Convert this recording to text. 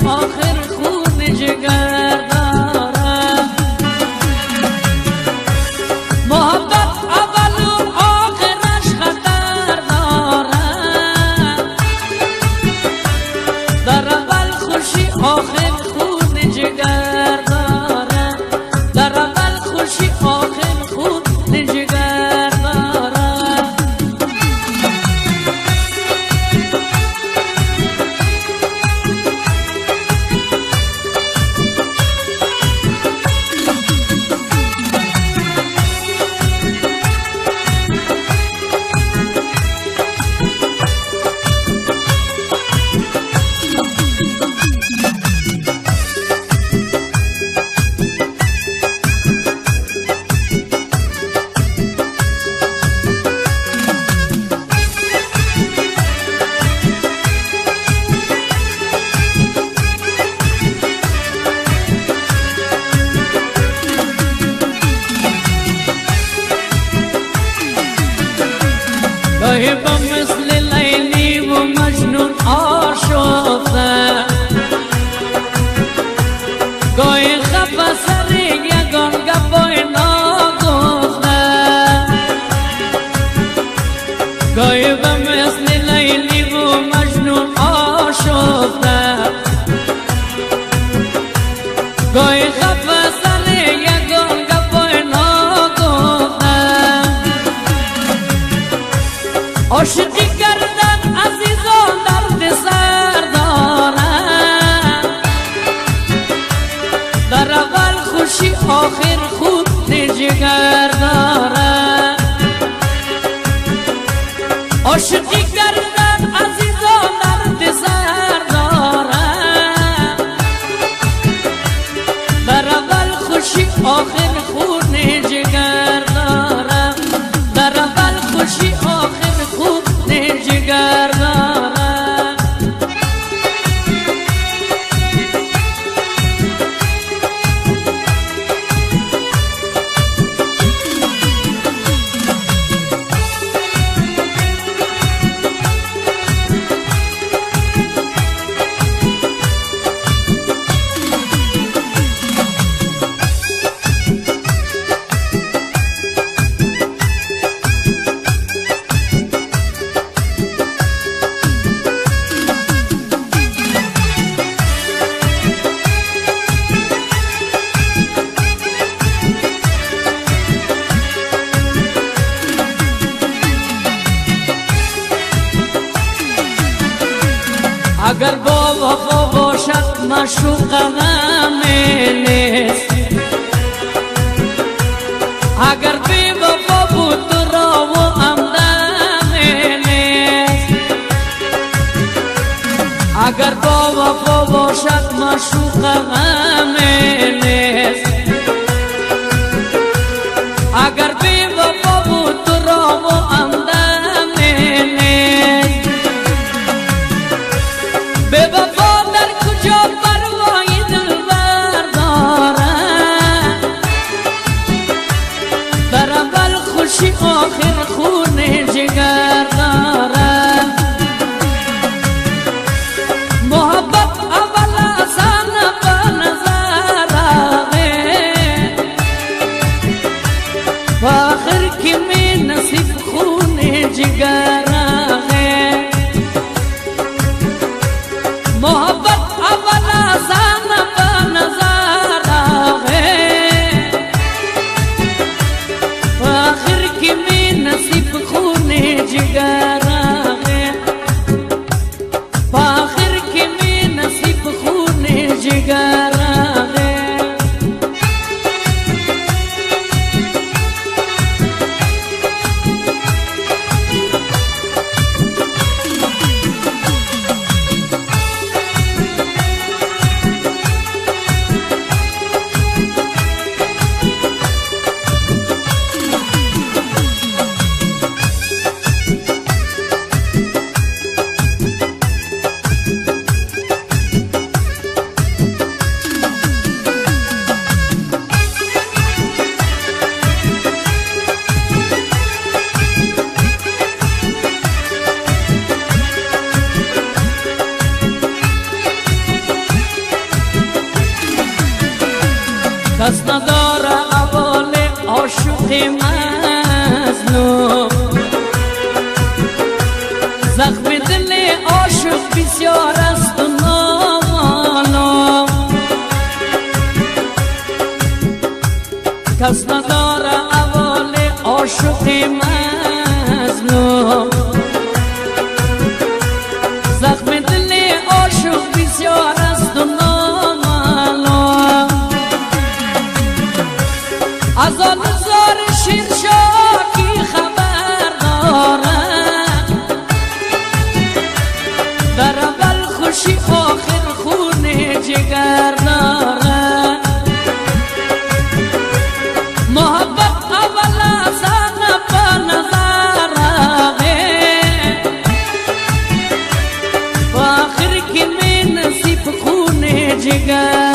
آخر خون جگر دارد. محبت اول و آخرش خطر دارد. در اول خوشی آخر خون جگر دارد. در اول خوشی آخر خون جگر دارد. گاهی با مثل لیلی و مجنون آشفته، گاهی خفه سر یگان گپای ناگفته. گاهی با مثل لیلی و مجنون آشفته، گاهی خفه سر یگان گپای ناگفته. عاشقی کردن عزیزان درد سر دارد. در اول خوشی آخر خون جگر دارد. عاشقی کردن عزیزان درد سر دارد. در اول خوشی آخر خون جگر دارد. در اول خوشی آخر خون جگر دارد. اگر با وفا باشد معشوق غم نیست، اگر بی وفا بود تو را و همدم نیست. اگر با وفا باشد معشوق غم نیست، اگر بی وفا بود تو را و همدم نیست. به وفا در کجا پروای دلبر دارد. در اول خوشی آخر خون جگر دارد. محبت اول آسان به نظر کس نداره اول عاشق مظلوم زخم دل عاشق بسیار است و نامعلوم کس نداره اول عاشق مظلوم زخم دل عاشق بسیار است و نامعلوم از آن زار شیرشاکی خبر دارم در اول خوشی آخر خون جگر دارم محبت اول از آن به نظر آمد و آخر که می نصیب خون جگر